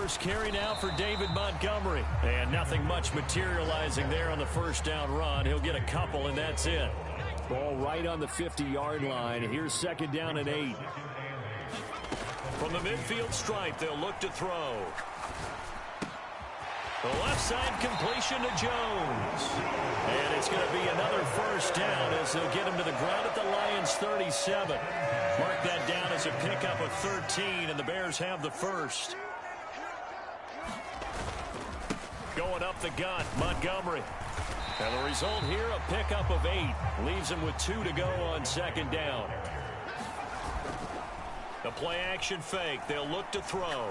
first carry now for David Montgomery. And nothing much materializing there on the first down run. He'll get a couple, and that's it. Ball right on the 50-yard line. Here's second down and 8. From the midfield stripe, they'll look to throw. The left side completion to Jones. And it's going to be another first down as they'll get him to the ground at the Lions' 37. Mark that down as a pickup of 13, and the Bears have the first. Going up the gut, Montgomery. And the result here, a pickup of 8. Leaves him with 2 to go on second down. The play-action fake. They'll look to throw.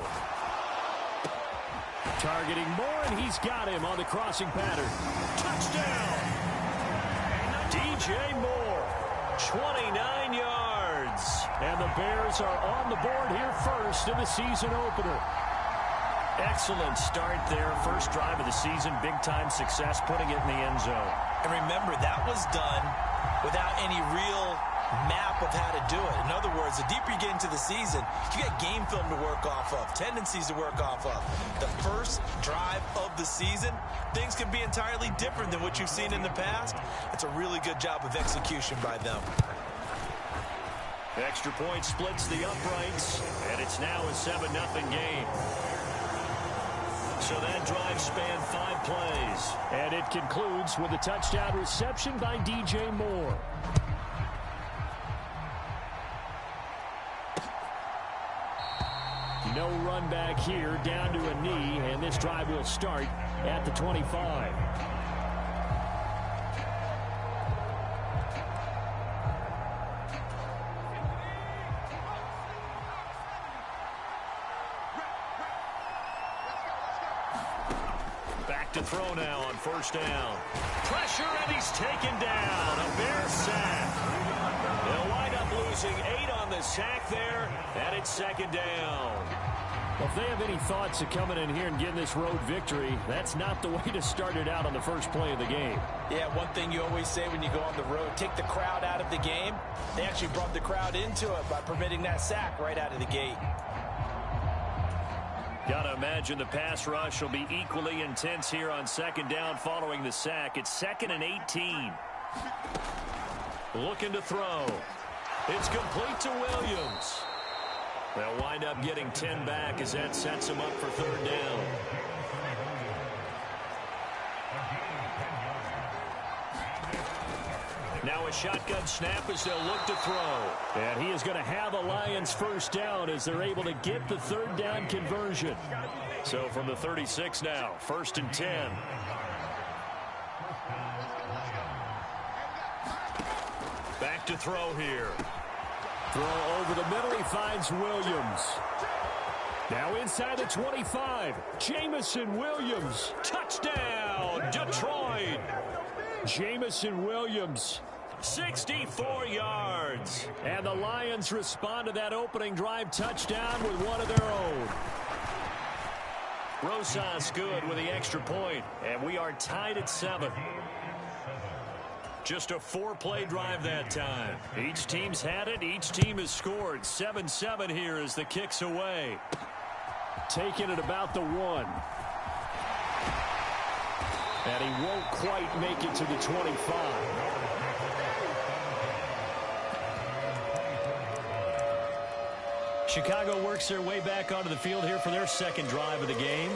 Targeting Moore, and he's got him on the crossing pattern. Touchdown! DJ Moore, 29 yards. And the Bears are on the board here first in the season opener. Excellent start there. First drive of the season. Big-time success, putting it in the end zone. And remember, that was done without any real map of how to do it. In other words, the deeper you get into the season, you get game film to work off of, tendencies to work off of. The first drive of the season, things can be entirely different than what you've seen in the past. It's a really good job of execution by them. Extra point splits the uprights, and it's now a 7-0 game. So that drive spanned 5 plays. And it concludes with a touchdown reception by DJ Moore. No run back here, down to a knee, and this drive will start at the 25. Back to throw now on first down. Pressure, and he's taken down. A Bear sack. They'll wind up losing 8 on the sack there, and it's second down. Well, if they have any thoughts of coming in here and getting this road victory, that's not the way to start it out on the first play of the game. Yeah, one thing you always say when you go on the road, take the crowd out of the game. They actually brought the crowd into it by permitting that sack right out of the gate. Gotta imagine the pass rush will be equally intense here on second down following the sack. It's 2nd and 18. Looking to throw. It's complete to Williams. They'll wind up getting 10 back as that sets them up for third down. Now a shotgun snap as they'll look to throw. And he is going to have a Lions first down as they're able to get the third down conversion. So from the 36 now, 1st and 10. Back to throw here. Throw over the middle. He finds Williams. Now inside the 25. Jamison Williams. Touchdown, Detroit. Jamison Williams, 64 yards. And the Lions respond to that opening drive touchdown with one of their own. Rosas good with the extra point. And we are tied at 7. Just a 4-play drive that time. Each team's had it. Each team has scored. 7-7 here as the kick's away. Taking it about the 1. And he won't quite make it to the 25. Chicago works their way back onto the field here for their second drive of the game.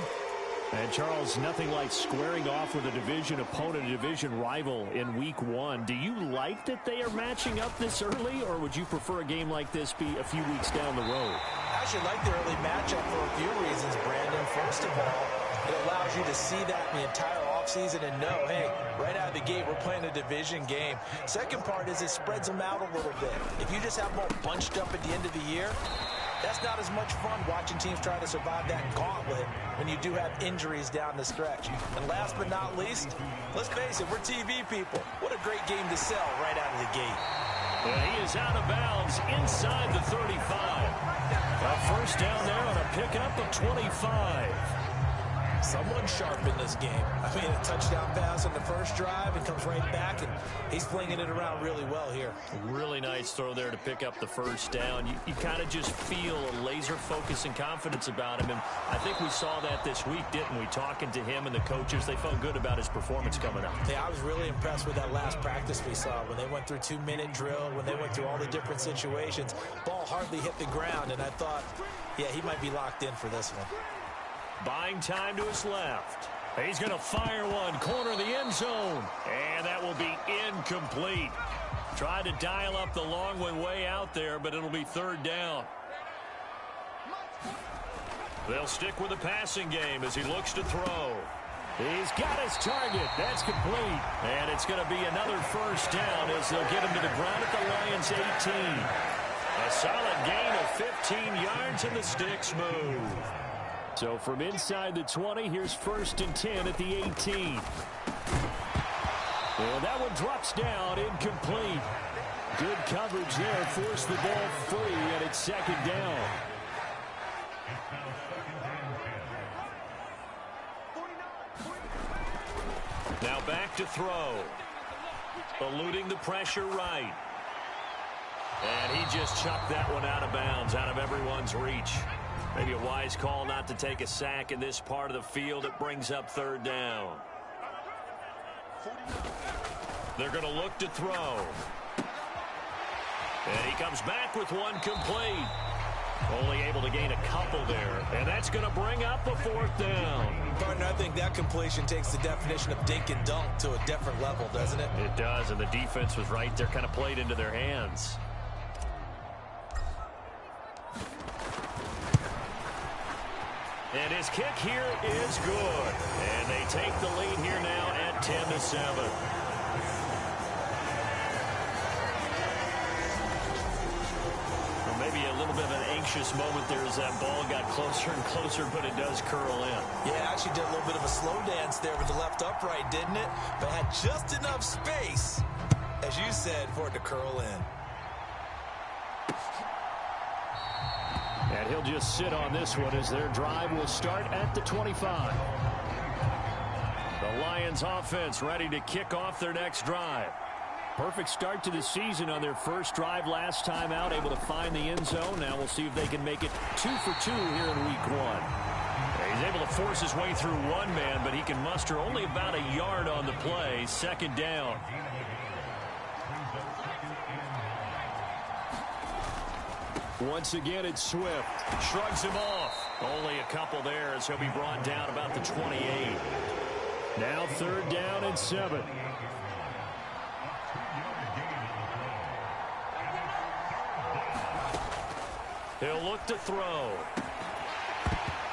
And, Charles, nothing like squaring off with a division opponent, a division rival in Week 1. Do you like that they are matching up this early, or would you prefer a game like this be a few weeks down the road? I actually like the early matchup for a few reasons, Brandon. First of all, it allows you to see that in the entire offseason and know, hey, right out of the gate, we're playing a division game. Second part is it spreads them out a little bit. If you just have them all bunched up at the end of the year, that's not as much fun watching teams try to survive that gauntlet when you do have injuries down the stretch. And last but not least, let's face it, we're TV people. What a great game to sell right out of the gate. Well, he is out of bounds inside the 35. A first down there on a pickup of 25. Someone sharp in this game. I mean, a touchdown pass on the first drive and comes right back, and he's flinging it around really well here. Really nice throw there to pick up the first down. You kind of just feel a laser focus and confidence about him, and I think we saw that this week, didn't we? Talking to him and the coaches, they felt good about his performance coming up. Yeah, I was really impressed with that last practice we saw when they went through 2-minute drill, when they went through all the different situations. Ball hardly hit the ground, and I thought, yeah, he might be locked in for this one. Buying time to his left. He's going to fire one, corner of the end zone. And that will be incomplete. Tried to dial up the long one way out there, but it'll be third down. They'll stick with the passing game as he looks to throw. He's got his target. That's complete. And it's going to be another first down as they'll get him to the ground at the Lions' 18. A solid gain of 15 yards, and the sticks move. So from inside the 20, here's 1st and 10 at the 18. And that one drops down, incomplete. Good coverage there, forced the ball free, and it's 2nd down. Now back to throw. Eluding the pressure right. And he just chucked that one out of bounds, out of everyone's reach. Maybe a wise call not to take a sack in this part of the field. It brings up 3rd down. They're going to look to throw. And he comes back with one complete. Only able to gain a couple there. And that's going to bring up a 4th down. Partner, I think that completion takes the definition of dink and dunk to a different level, doesn't it? It does, and the defense was right there, kind of played into their hands. And his kick here is good. And they take the lead here now at 10-7. Well, maybe a little bit of an anxious moment there as that ball got closer and closer, but it does curl in. Yeah, actually did a little bit of a slow dance there with the left upright, didn't it? But had just enough space, as you said, for it to curl in. And he'll just sit on this one as their drive will start at the 25. The Lions offense ready to kick off their next drive. Perfect start to the season on their first drive last time out, able to find the end zone. Now we'll see if they can make it 2 for 2 here in week 1. He's able to force his way through one man, but he can muster only about a yard on the play. 2nd down. Once again, it's Swift. Shrugs him off. Only a couple there as he'll be brought down about the 28. Now 3rd down and 7. He'll look to throw.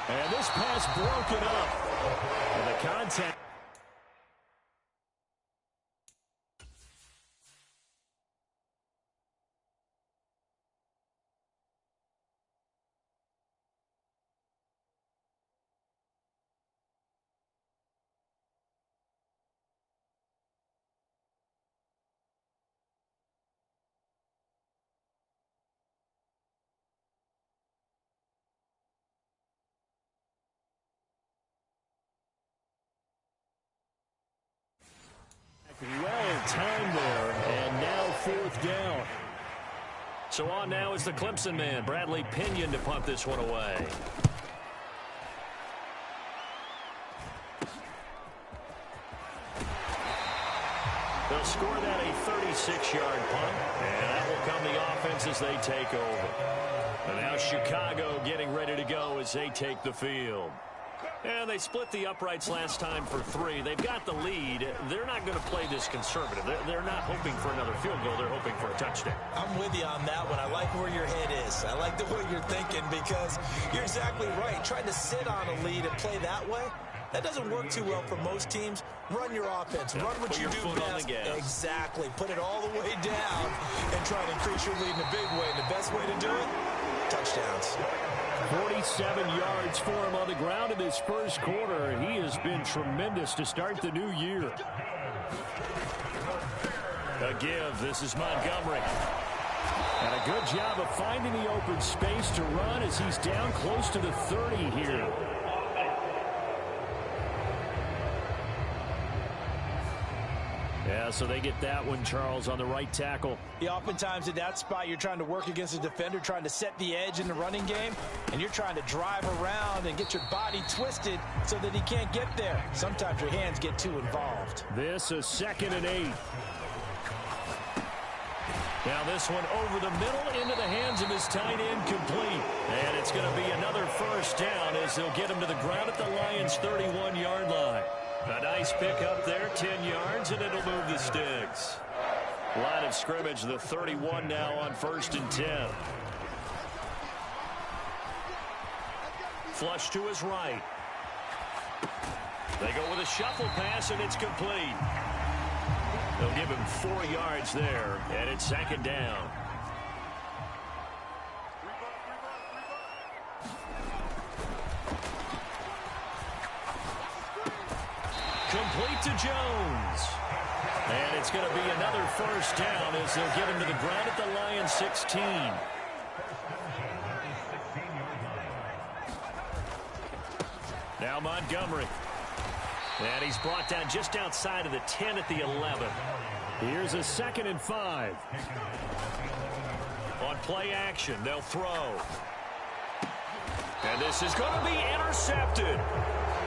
And this pass broken up. And the contact. Well timed there, and now 4th down. So on now is the Clemson man, Bradley Pinion, to punt this one away. They'll score that a 36-yard punt, and that will come the offense as they take over. And now Chicago getting ready to go as they take the field. And they split the uprights last time for 3. They've got the lead. They're not going to play this conservative. They're not hoping for another field goal. They're hoping for a touchdown. I'm with you on that one. I like where your head is. I like the way you're thinking because you're exactly right. Trying to sit on a lead and play that way, that doesn't work too well for most teams. Run your offense. Run what you do best. Exactly. Put it all the way down and try to increase your lead in a big way. And the best way to do it, touchdowns. 47 yards for him on the ground in this first quarter. He has been tremendous to start the new year. A give. This is Montgomery. And a good job of finding the open space to run as he's down close to the 30 here. Yeah, so they get that one, Charles, on the right tackle. Yeah, oftentimes in that spot, you're trying to work against a defender, trying to set the edge in the running game, and you're trying to drive around and get your body twisted so that he can't get there. Sometimes your hands get too involved. This is 2nd and 8. Now this one over the middle into the hands of his tight end, complete. And it's going to be another first down as they'll get him to the ground at the Lions' 31-yard line. A nice pick up there, 10 yards, and it'll move the sticks. Line of scrimmage, the 31 now on 1st and 10. Flush to his right. They go with a shuffle pass, and it's complete. They'll give him 4 yards there, and it's 2nd down. Complete to Jones. And it's going to be another first down as they'll get him to the ground at the Lions' 16. Now Montgomery. And he's brought down just outside of the 10 at the 11. Here's a 2nd and 5. On play action, they'll throw. And this is going to be intercepted.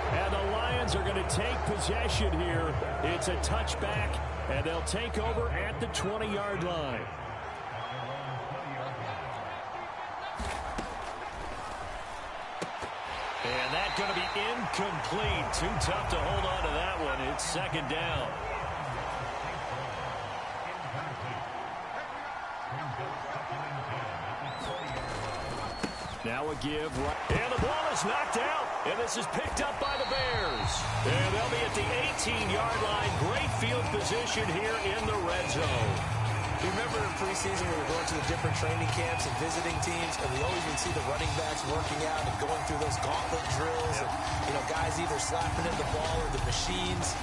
And the Lions are going to take possession here. It's a touchback, and they'll take over at the 20-yard line. And that's going to be incomplete. Too tough to hold on to that one. It's 2nd down. Now a give. And the ball is knocked out. And this is picked up by the Bears. And they'll be at the 18-yard line. Great field position here in the red zone. You remember in preseason we were going to the different training camps and visiting teams, and we always would see the running backs working out and going through those gauntlet drills, and guys either slapping at the ball or the machines.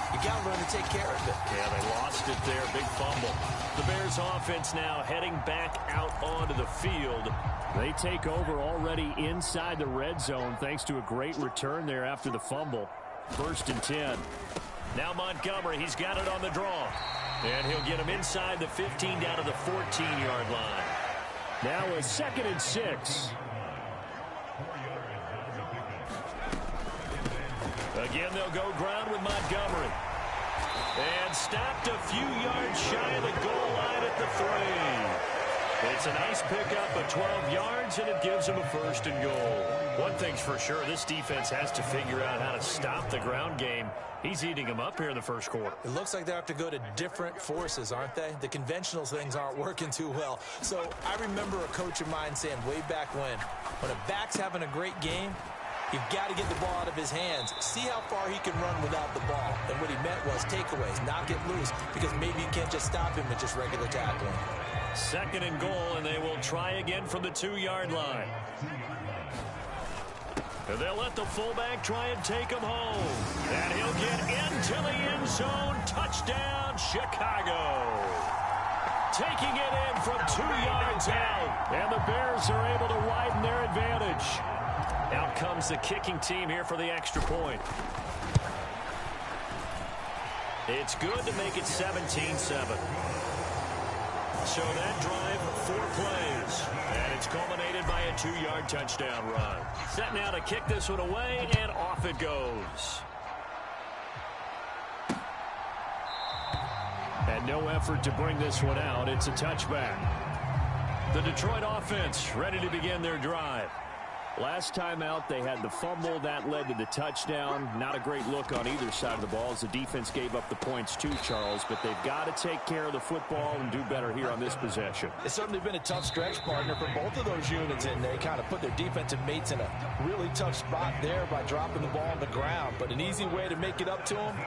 You got to learn to take care of it. Yeah, they lost it there. Big fumble. The Bears offense now heading back out onto the field. They take over already inside the red zone thanks to a great return there after the fumble. 1st and 10. Now Montgomery, he's got it on the draw. And he'll get him inside the 15 down to the 14-yard line. Now a 2nd and 6. Again, they'll go ground with Montgomery. And stopped a few yards shy of the goal line at the 3. It's a nice pickup of 12 yards, and it gives them a 1st and goal. One thing's for sure, this defense has to figure out how to stop the ground game. He's eating them up here in the 1st quarter. It looks like they have to go to different forces, aren't they? The conventional things aren't working too well. So I remember a coach of mine saying way back when a back's having a great game, you've got to get the ball out of his hands. See how far he can run without the ball. And what he meant was takeaways, not get loose, because maybe you can't just stop him with just regular tackling. 2nd and goal, and they will try again from the 2-yard line. And they'll let the fullback try and take him home. And he'll get into the end zone. Touchdown, Chicago. Taking it in from 2 yards out. And the Bears are able to widen their advantage. Out comes the kicking team here for the extra point. It's good to make it 17-7. So that drive, 4 plays. And it's culminated by a 2-yard touchdown run. Set now to kick this one away, and off it goes. And no effort to bring this one out. It's a touchback. The Detroit offense ready to begin their drive. Last time out, they had the fumble. That led to the touchdown. Not a great look on either side of the ball as the defense gave up the points too, Charles. But they've got to take care of the football and do better here on this possession. It's certainly been a tough stretch, partner, for both of those units, and they kind of put their defensive mates in a really tough spot there by dropping the ball on the ground. But an easy way to make it up to them,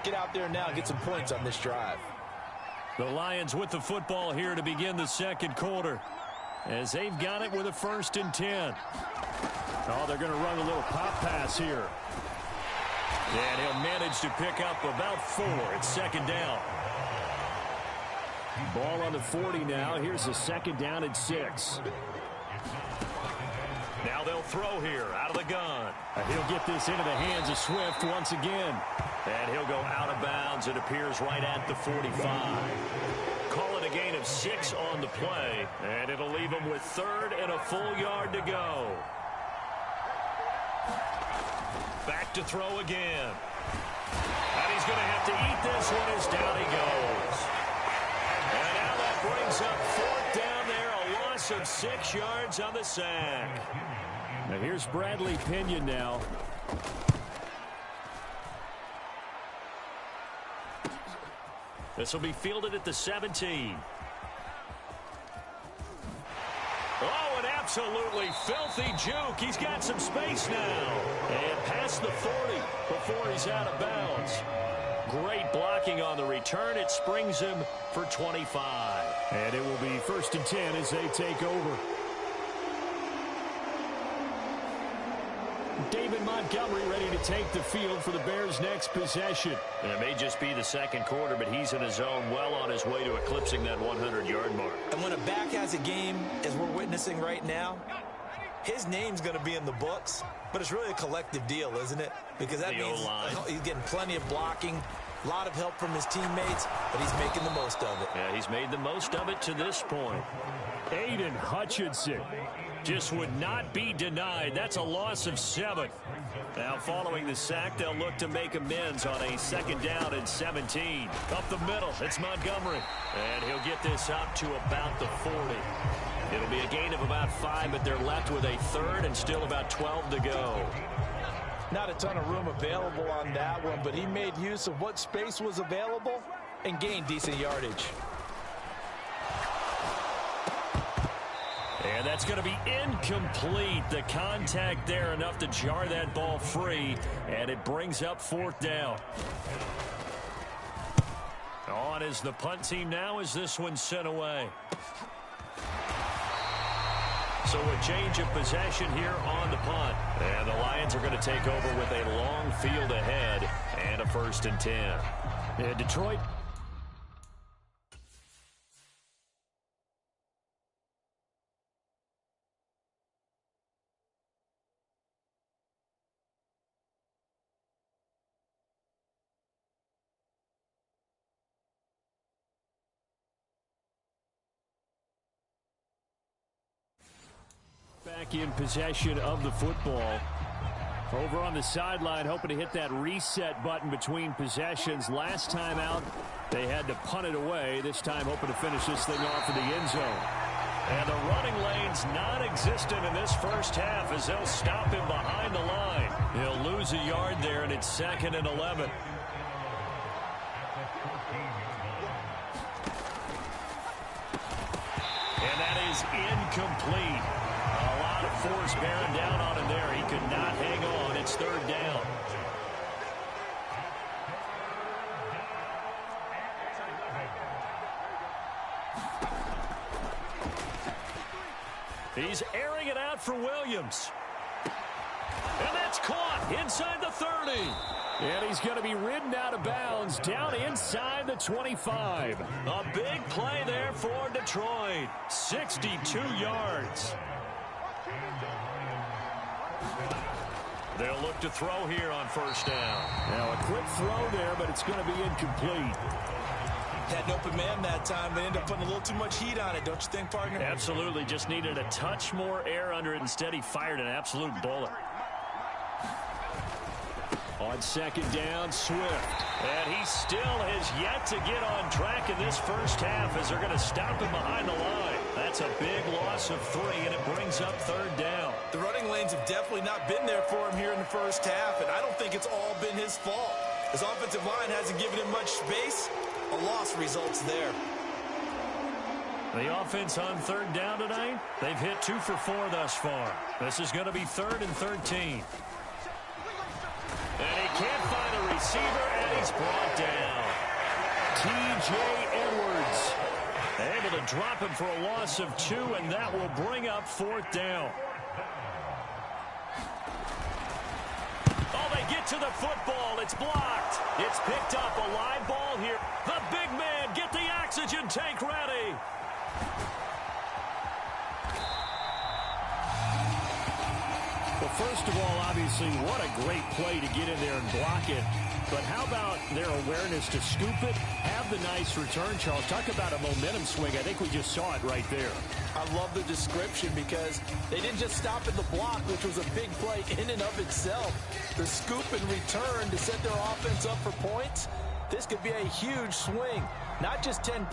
get out there now and get some points on this drive. The Lions with the football here to begin the 2nd quarter, as they've got it with a 1st and 10. Oh, they're going to run a little pop pass here. And he'll manage to pick up about 4. It's 2nd down. Ball on the 40 now. Here's a 2nd down and 6. Now they'll throw here out of the gun. He'll get this into the hands of Swift once again. And he'll go out of bounds. It appears right at the 45. Call it a gain of 6 on the play. And it'll leave him with 3rd and a full yard to go. Back to throw again. And he's going to have to eat this one as down he goes. And now that brings up 4th down there. A loss of 6 yards on the sack. Now here's Bradley Pinion now. This will be fielded at the 17. Oh, an absolutely filthy juke. He's got some space now. And past the 40 before he's out of bounds. Great blocking on the return. It springs him for 25. And it will be 1st and 10 as they take over. David Montgomery ready to take the field for the Bears' next possession. And it may just be the 2nd quarter, but he's in his zone, well on his way to eclipsing that 100-yard mark. And when a back has a game, as we're witnessing right now, his name's going to be in the books, but it's really a collective deal, isn't it? Because that means he's getting plenty of blocking, a lot of help from his teammates, but he's making the most of it. Yeah, he's made the most of it to this point. Aiden Hutchinson just would not be denied. That's a loss of 7. Now following the sack, they'll look to make amends on a 2nd down and 17. Up the middle, it's Montgomery. And he'll get this up to about the 40. It'll be a gain of about 5, but they're left with a 3rd and still about 12 to go. Not a ton of room available on that one, but he made use of what space was available and gained decent yardage. And that's going to be incomplete. The contact there enough to jar that ball free, and it brings up 4th down. On is the punt team now as this one's sent away. So a change of possession here on the punt. And the Lions are going to take over with a long field ahead and a 1st and 10. And Detroit. Back in possession of the football. Over on the sideline, hoping to hit that reset button between possessions. Last time out, they had to punt it away. This time, hoping to finish this thing off in the end zone. And the running lane's non-existent in this first half as they'll stop him behind the line. He'll lose a yard there, and it's 2nd and 11. And that is incomplete. A lot of force bearing down on him there. He could not hang on. It's 3rd down. He's airing it out for Williams. And that's caught inside the 30. And he's going to be ridden out of bounds down inside the 25. A big play there for Detroit. 62 yards. They'll look to throw here on 1st down. Now a quick throw there, but it's going to be incomplete. Had an open man that time, but ended up putting a little too much heat on it, don't you think, partner? Absolutely. Just needed a touch more air under it. Instead, he fired an absolute bullet. On 2nd down, Swift. And he still has yet to get on track in this first half as they're going to stop him behind the line. That's a big loss of 3, and it brings up 3rd down. The running lanes have definitely not been there for him here in the first half, and I don't think it's all been his fault. His offensive line hasn't given him much space. A loss results there. The offense on 3rd down tonight, they've hit 2 for 4 thus far. This is going to be 3rd and 13. And he can't find a receiver, and he's brought down. T.J. Edwards able to drop him for a loss of 2, and that will bring up 4th down. Oh, they get to the football. It's blocked. It's picked up. A live ball here. The big man, get the oxygen tank ready. Well, first of all, obviously, what a great play to get in there and block it. But how about their awareness to scoop it, have the nice return, Charles? Talk about a momentum swing. I think we just saw it right there. I love the description because they didn't just stop at the block, which was a big play in and of itself. The scoop and return to set their offense up for points, this could be a huge swing. Not just 10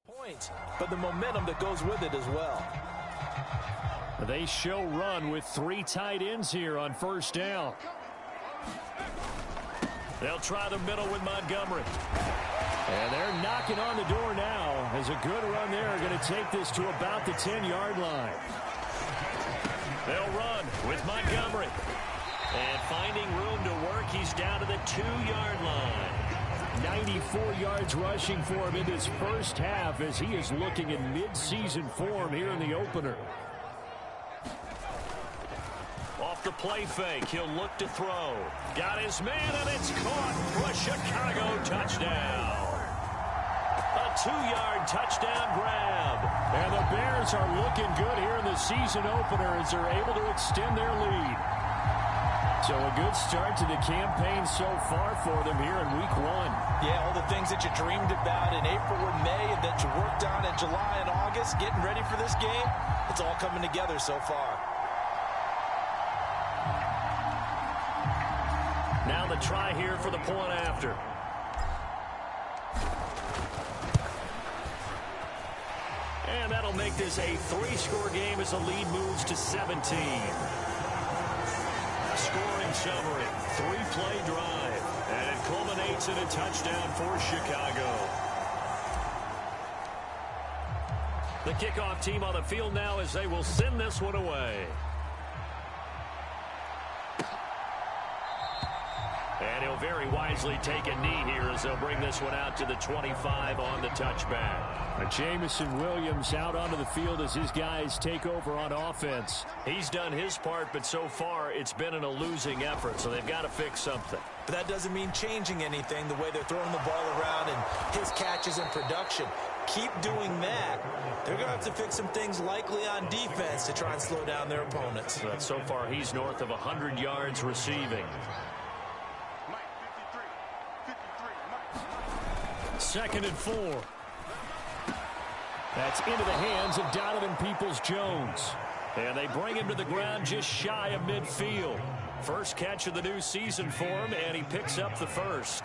points, but the momentum that goes with it as well. They show run with 3 tight ends here on first down. They'll try the middle with Montgomery. And they're knocking on the door now as a good run there. Going to take this to about the 10-yard line. They'll run with Montgomery. And finding room to work, he's down to the 2-yard line. 94 yards rushing for him in this first half as he is looking in mid-season form here in the opener. Off the play fake, he'll look to throw. Got his man, and it's caught for a Chicago touchdown. A 2-yard touchdown grab. And the Bears are looking good here in the season opener as they're able to extend their lead. So a good start to the campaign so far for them here in week 1. Yeah, all the things that you dreamed about in April and May and that you worked on in July and August, getting ready for this game, it's all coming together so far. Now the try here for the point after. And that'll make this a 3-score game as the lead moves to 17. Scoring summary, 3-play drive, and it culminates in a touchdown for Chicago. The kickoff team on the field now as they will send this one away. And he'll very wisely take a knee here as they'll bring this one out to the 25 on the touchback. Jamison Williams out onto the field as his guys take over on offense. He's done his part, but so far it's been in a losing effort, so they've got to fix something. But that doesn't mean changing anything, the way they're throwing the ball around and his catches and production. Keep doing that. They're going to have to fix some things likely on defense to try and slow down their opponents. So far he's north of 100 yards receiving. 2nd and 4. That's into the hands of Donovan Peoples-Jones. And they bring him to the ground just shy of midfield. First catch of the new season for him, and he picks up the first.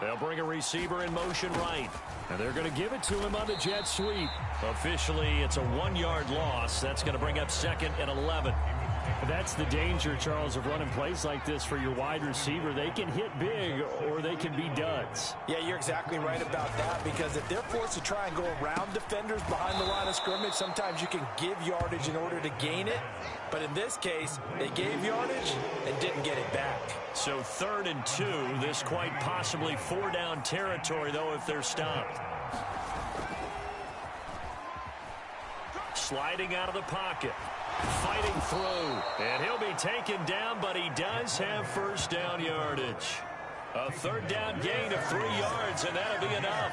They'll bring a receiver in motion right. And they're going to give it to him on the jet sweep. Officially, it's a 1-yard loss. That's going to bring up 2nd and 11. That's the danger, Charles, of running plays like this for your wide receiver. They can hit big or they can be duds. Yeah, you're exactly right about that, because if they're forced to try and go around defenders behind the line of scrimmage, sometimes you can give yardage in order to gain it. But in this case, they gave yardage and didn't get it back. So 3rd and 2, this quite possibly 4-down territory, though, if they're stopped. Sliding out of the pocket. Fighting through, and he'll be taken down, but he does have first down yardage. A 3rd down gain of 3 yards, and that'll be enough.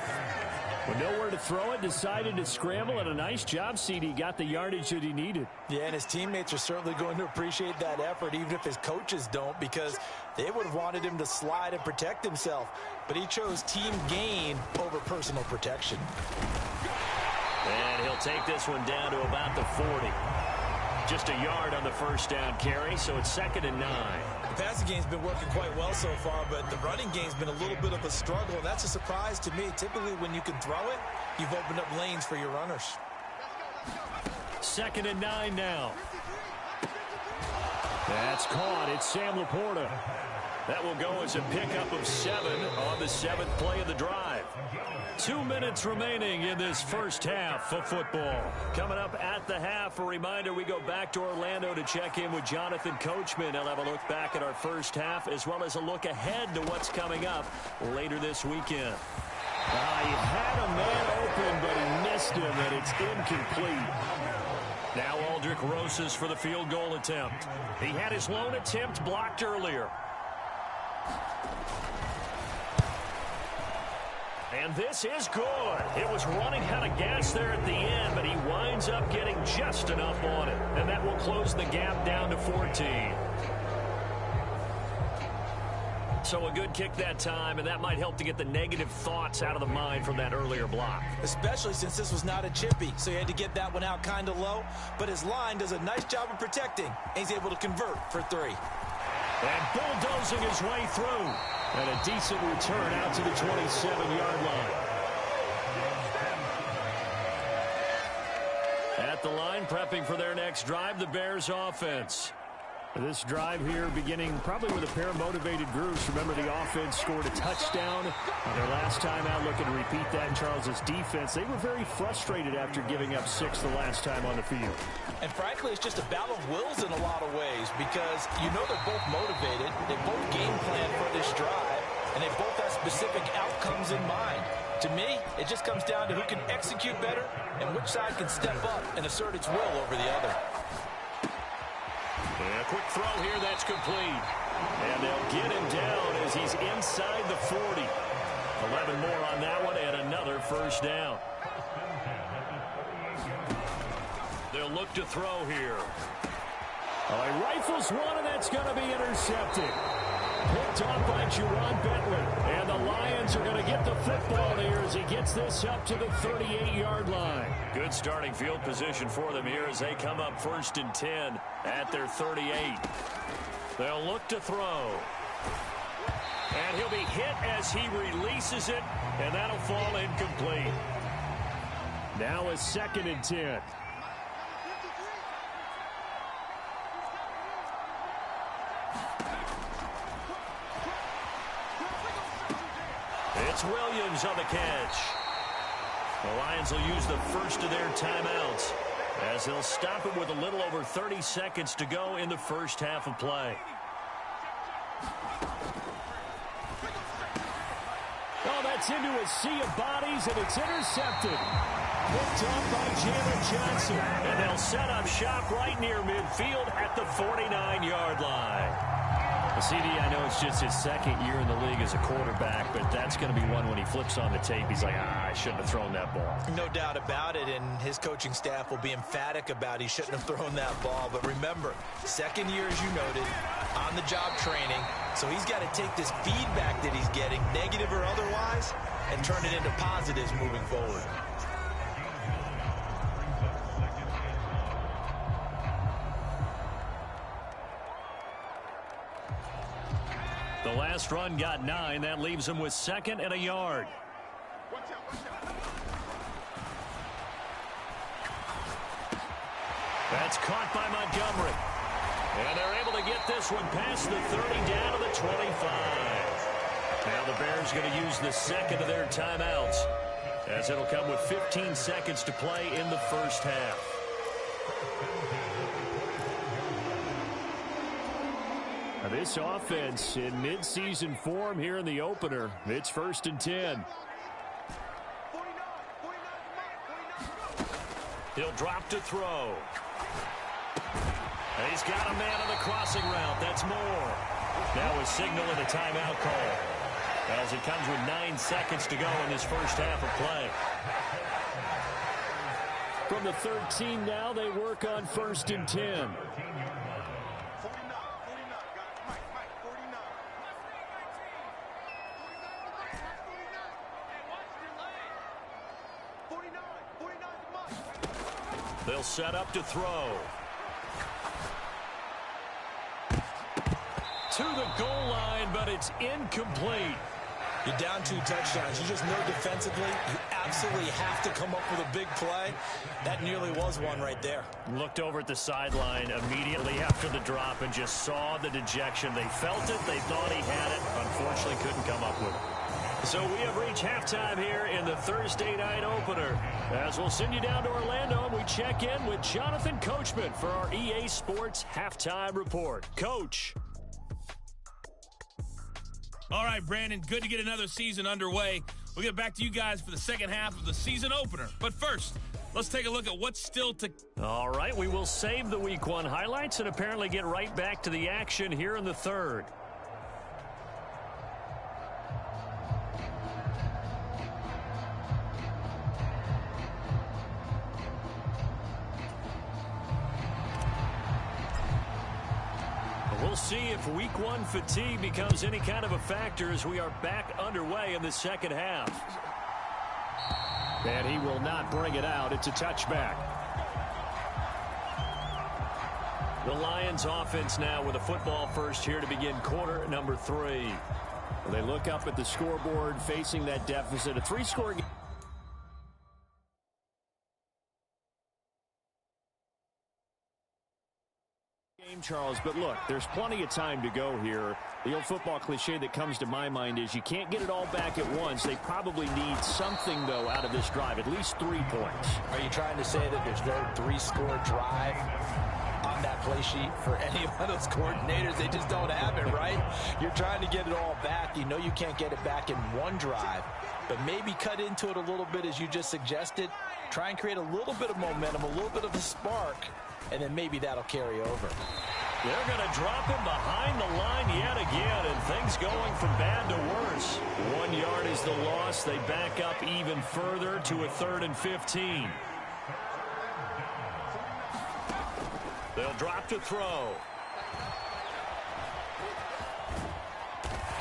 With nowhere to throw it, decided to scramble, and a nice job, CD. Got the yardage that he needed. Yeah, and his teammates are certainly going to appreciate that effort, even if his coaches don't, because they would have wanted him to slide and protect himself. But he chose team gain over personal protection. And he'll take this one down to about the 40. Just a yard on the first down carry, so it's 2nd and 9. The passing game's been working quite well so far, but the running game's been a little bit of a struggle, and that's a surprise to me. Typically, when you can throw it, you've opened up lanes for your runners. 2nd and 9 now. That's caught. It's Sam Laporta. That will go as a pickup of 7 on the 7th play of the drive. 2 minutes remaining in this first half of football. Coming up at the half, a reminder, we go back to Orlando to check in with Jonathan Coachman. He'll have a look back at our first half as well as a look ahead to what's coming up later this weekend. He had a man open, but he missed him, and it's incomplete. Now Aldrich Rosas for the field goal attempt. He had his lone attempt blocked earlier. And this is good. It was running out of gas there at the end, but he winds up getting just enough on it. And that will close the gap down to 14. So a good kick that time, and that might help to get the negative thoughts out of the mind from that earlier block. Especially since this was not a chippy, so he had to get that one out kind of low. But his line does a nice job of protecting, and he's able to convert for 3. And bulldozing his way through. And a decent return out to the 27-yard line. At the line, prepping for their next drive, the Bears offense. This drive here beginning probably with a pair of motivated groups. Remember, the offense scored a touchdown their last time out, looking to repeat that in Charles's defense. They were very frustrated after giving up 6 the last time on the field. And frankly, it's just a battle of wills in a lot of ways because you know they're both motivated. They both game plan for this drive, and they both have specific outcomes in mind. To me, it just comes down to who can execute better and which side can step up and assert its will over the other. And a quick throw here, that's complete. And they'll get him down as he's inside the 40. 11 more on that one and another first down. They'll look to throw here. Oh, he rifles one, and that's going to be intercepted. Picked off by Juwan Bentley. And the Lions are going to get the football here as he gets this up to the 38-yard line. Good starting field position for them here as they come up 1st and 10 at their 38. They'll look to throw. And he'll be hit as he releases it, and that'll fall incomplete. Now a 2nd and 10. It's Williams on the catch. The Lions will use the first of their timeouts as they'll stop it with a little over 30 seconds to go in the first half of play. Oh, that's into a sea of bodies, and it's intercepted. Picked off by Jalen Johnson. And they'll set up shop right near midfield at the 49-yard line. CD, I know it's just his 2nd year in the league as a quarterback, but that's going to be one when he flips on the tape. He's like, I shouldn't have thrown that ball. No doubt about it, and his coaching staff will be emphatic about he shouldn't have thrown that ball. But remember, 2nd year, as you noted, on-the-job training, so he's got to take this feedback that he's getting, negative or otherwise, and turn it into positives moving forward. The last run got 9. That leaves him with 2nd and a yard. That's caught by Montgomery. And they're able to get this one past the 30 down to the 25. Now the Bears going to use the 2nd of their timeouts as it'll come with 15 seconds to play in the first half. This offense in midseason form here in the opener. It's 1st and 10. He'll drop to throw. And he's got a man on the crossing route. That's Moore. Now a signal and a timeout call as it comes with 9 seconds to go in this first half of play. From the 13 now, they work on 1st and 10. They'll set up to throw. To the goal line, but it's incomplete. You're down 2 touchdowns. You just know defensively you absolutely have to come up with a big play. That nearly was one right there. Looked over at the sideline immediately after the drop and just saw the dejection. They felt it. They thought he had it. Unfortunately, couldn't come up with it. So we have reached halftime here in the Thursday night opener. As we'll send you down to Orlando and we check in with Jonathan Coachman for our EA Sports Halftime Report. Coach. All right, Brandon, good to get another season underway. We'll get back to you guys for the second half of the season opener. But first, Let's take a look at what's still to... All right, we will save the Week 1 highlights and apparently get right back to the action here in the third. We'll see if Week 1 fatigue becomes any kind of a factor as we are back underway in the second half. And he will not bring it out. It's a touchback. The Lions offense now with a football first here to begin quarter number 3. They look up at the scoreboard facing that deficit. A 3-score game. Charles, but look, there's plenty of time to go here. The old football cliche that comes to my mind is you can't get it all back at once. They probably need something, though, out of this drive, at least 3 points. Are you trying to say that there's no 3-score drive on that play sheet for any of those coordinators? They just don't have it, right? You're trying to get it all back. You know you can't get it back in one drive, but maybe cut into it a little bit as you just suggested. Try and create a little bit of momentum, a little bit of a spark, and then maybe that'll carry over. They're going to drop him behind the line yet again, and things going from bad to worse. 1 yard is the loss. They back up even further to a 3rd and 15. They'll drop to throw.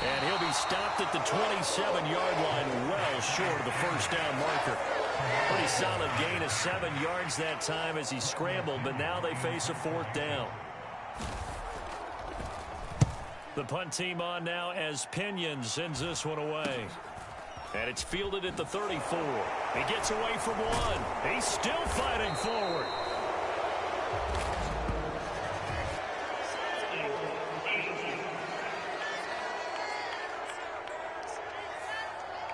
And he'll be stopped at the 27-yard line, well short of the first down marker. Pretty solid gain of 7 yards that time as he scrambled, but now they face a 4th down. The punt team on now as Pinion sends this one away. And it's fielded at the 34. He gets away from one. He's still fighting forward.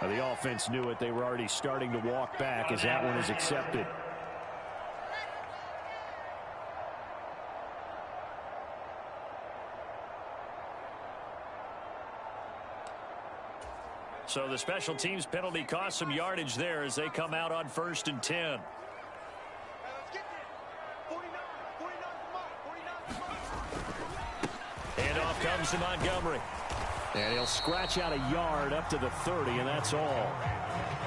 The offense knew it. They were already starting to walk back as that one is accepted. So the special teams penalty cost some yardage there as they come out on 1st and 10. And off comes to Montgomery. And he'll scratch out a yard up to the 30, and that's all.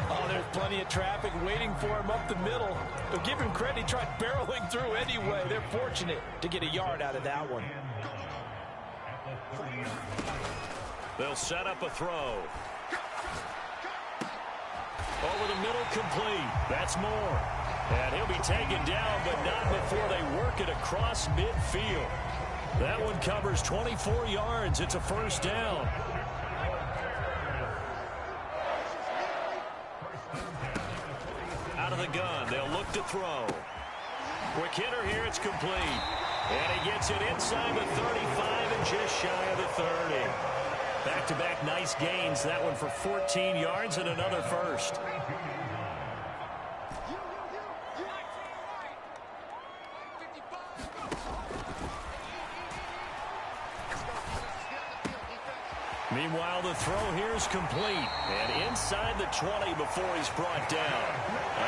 Oh, there's plenty of traffic waiting for him up the middle. But give him credit, he tried barreling through anyway. They're fortunate to get a yard out of that one. They'll set up a throw. Over the middle, complete. That's more. And he'll be taken down, but not before they work it across midfield. That one covers 24 yards. It's a first down. Out of the gun, they'll look to throw. Quick hitter here, it's complete. And he gets it inside the 35 and just shy of the 30. Back-to-back nice gains. That one for 14 yards and another first. Meanwhile, the throw here is complete. And inside the 20 before he's brought down.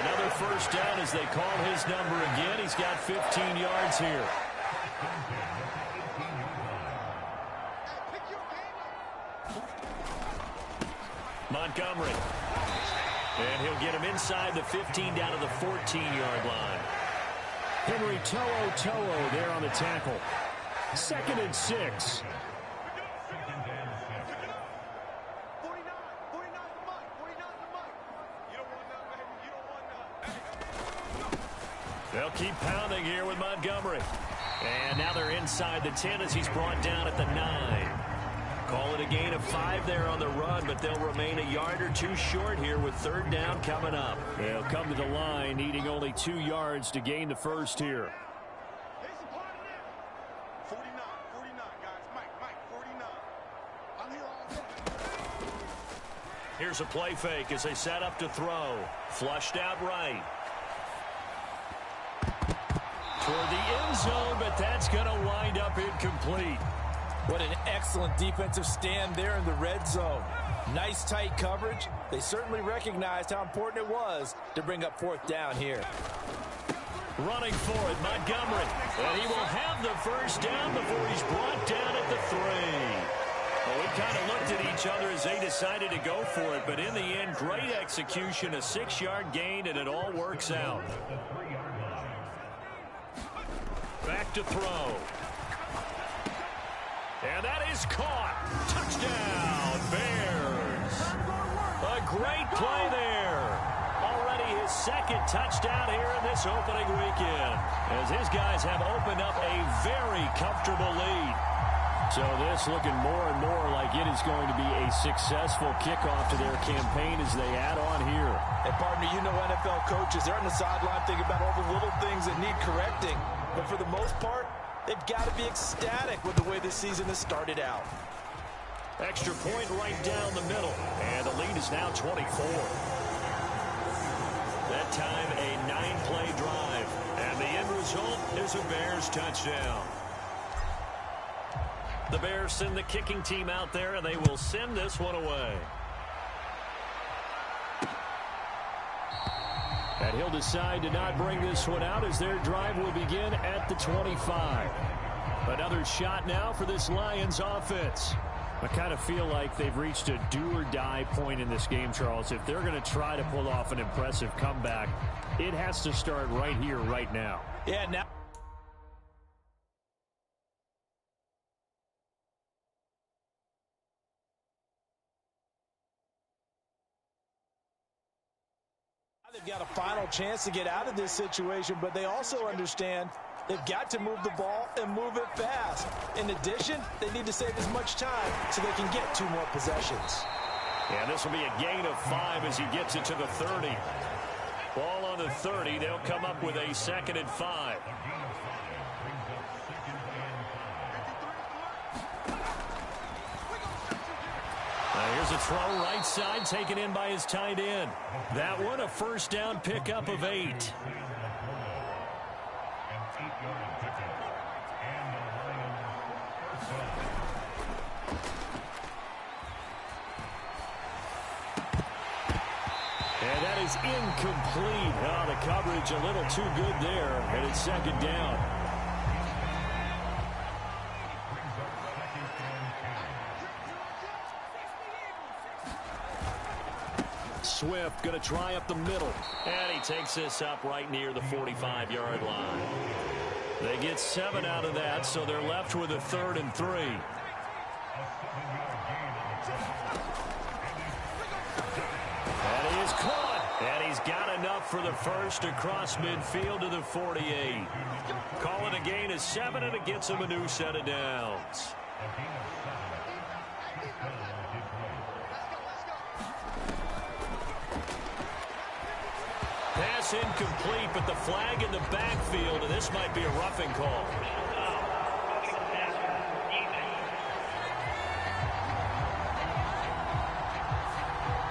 Another first down as they call his number again. He's got 15 yards here. Montgomery. And he'll get him inside the 15 down to the 14-yard line. Henry To'o there on the tackle. 2nd and 6. They'll keep pounding here with Montgomery. And now they're inside the 10 as he's brought down at the 9. Call it a gain of 5 there on the run, but they'll remain a yard or 2 short here with 3rd down coming up. They'll come to the line needing only 2 yards to gain the first here. 49, guys. Mike, 49. I'm here all day. Here's a play fake as they set up to throw. Flushed out right. Toward the end zone, but that's going to wind up incomplete. What an excellent defensive stand there in the red zone. Nice tight coverage. They certainly recognized how important it was to bring up fourth down here. Running for it, Montgomery. And he will have the first down before he's brought down at the 3. Well, we kind of looked at each other as they decided to go for it, but in the end, great execution, a 6-yard gain, and it all works out. Back to throw. And that is caught. Touchdown, Bears. A great play there. Already his second touchdown here in this opening weekend, as his guys have opened up a very comfortable lead. So this looking more and more like it is going to be a successful kickoff to their campaign as they add on here. And partner, you know NFL coaches, they're on the sideline thinking about all the little things that need correcting. But for the most part, they've got to be ecstatic with the way this season has started out. Extra point right down the middle. And the lead is now 24. That time a 9-play drive. And the end result is a Bears touchdown. The Bears send the kicking team out there, and they will send this one away. And he'll decide to not bring this one out as their drive will begin at the 25. Another shot now for this Lions offense. I kind of feel like they've reached a do-or-die point in this game, Charles. If they're going to try to pull off an impressive comeback, it has to start right here, right now. Yeah, now. They've got a final chance to get out of this situation, but they also understand they've got to move the ball and move it fast. In addition, they need to save as much time so they can get 2 more possessions. And this will be a gain of 5 as he gets it to the 30. Ball on the 30. They'll come up with a 2nd and 5. Here's a throw right side taken in by his tight end. That one a first down pickup of 8. And that is incomplete. Oh, the coverage a little too good there, and it's 2nd down. Swift going to try up the middle. And he takes this up right near the 45-yard line. They get 7 out of that, so they're left with a 3rd and 3. And he is caught. And he's got enough for the first across midfield to the 48. Call it a gain of 7, and it gets him a new set of downs. Pass incomplete, but the flag in the backfield, and this might be a roughing call.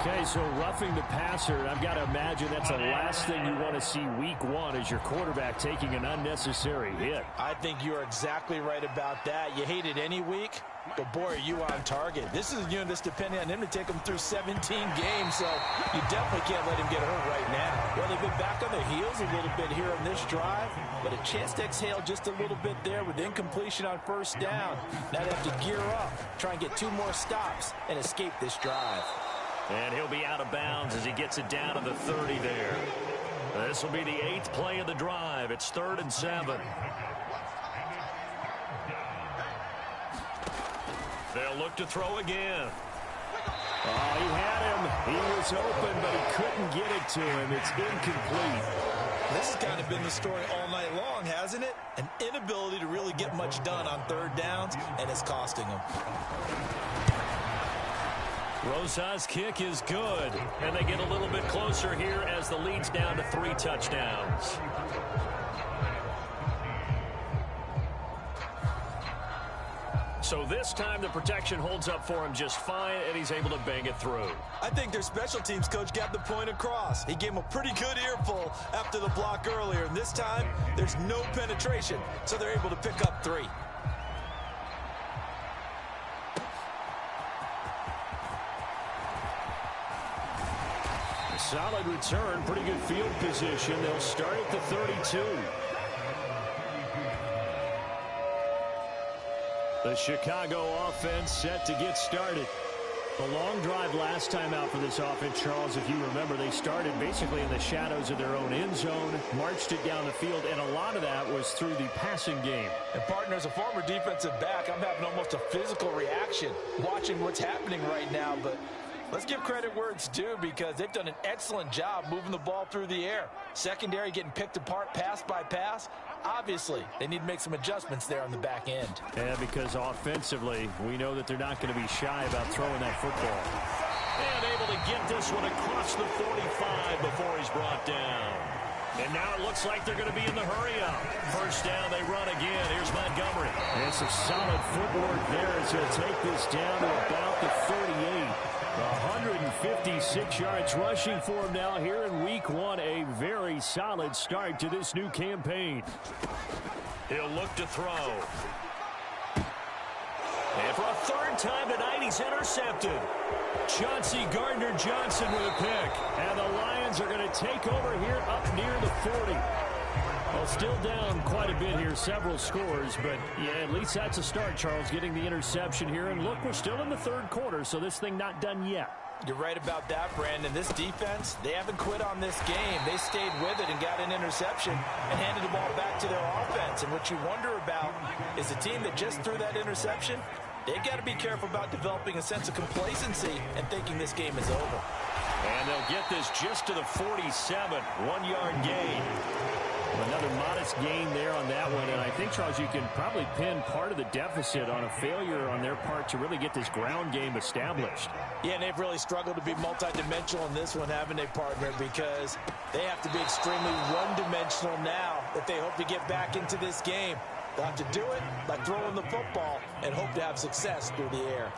Okay, so roughing the passer, I've got to imagine that's the last thing you want to see week 1 as your quarterback taking an unnecessary hit. I think you're exactly right about that. You hate it any week, but boy, are you on target. This is a unit that's depending on him to take him through 17 games, so you definitely can't let him get hurt right now. Well, they've been back on their heels a little bit here on this drive, but a chance to exhale just a little bit there with incompletion on first down. Now they have to gear up, try and get 2 more stops, and escape this drive. And he'll be out of bounds as he gets it down to the 30 there. This will be the 8th play of the drive. It's 3rd and 7. They'll look to throw again. Oh, he had him. He was open, but he couldn't get it to him. It's incomplete. This has kind of been the story all night long, hasn't it? An inability to really get much done on 3rd downs, and it's costing him. Rosa's kick is good, and they get a little bit closer here as the lead's down to 3 touchdowns. So this time the protection holds up for him just fine, and he's able to bang it through. I think their special teams coach got the point across. He gave him a pretty good earful after the block earlier, and this time there's no penetration, so they're able to pick up 3. solid return, pretty good field position. They'll start at the 32. The Chicago offense set to get started. The long drive last time out for this offense, Charles, if you remember, they started basically in the shadows of their own end zone, marched it down the field, and a lot of that was through the passing game. And, partner, as a former defensive back, I'm having almost a physical reaction watching what's happening right now. But let's give credit where it's due, because they've done an excellent job moving the ball through the air. Secondary getting picked apart pass by pass. Obviously, they need to make some adjustments there on the back end. Yeah, because offensively, we know that they're not going to be shy about throwing that football. And able to get this one across the 45 before he's brought down. And now it looks like they're going to be in the hurry-up. First down, they run again. Here's Montgomery. And some solid footwork there as he'll take this down to about the 38. 156 yards rushing for him now here in week one. A very solid start to this new campaign. He'll look to throw. And for a third time tonight, he's intercepted. Chauncey Gardner-Johnson with a pick. And the Lions are going to take over here up near the 40. Well, still down quite a bit here, several scores, but yeah, at least that's a start, Charles, getting the interception here. And look, we're still in the third quarter, so this thing not done yet. You're right about that, Brandon. This defense, they haven't quit on this game. They stayed with it and got an interception and handed the ball back to their offense. And what you wonder about is a team that just threw that interception, they've got to be careful about developing a sense of complacency and thinking this game is over. And they'll get this just to the 47, 1-yard gain. Another modest gain there on that one, and I think, Charles, you can probably pin part of the deficit on a failure on their part to really get this ground game established. Yeah, and they've really struggled to be multidimensional in this one, haven't they, partner? Because they have to be extremely one-dimensional now if they hope to get back into this game. They'll have to do it by throwing the football and hope to have success through the air.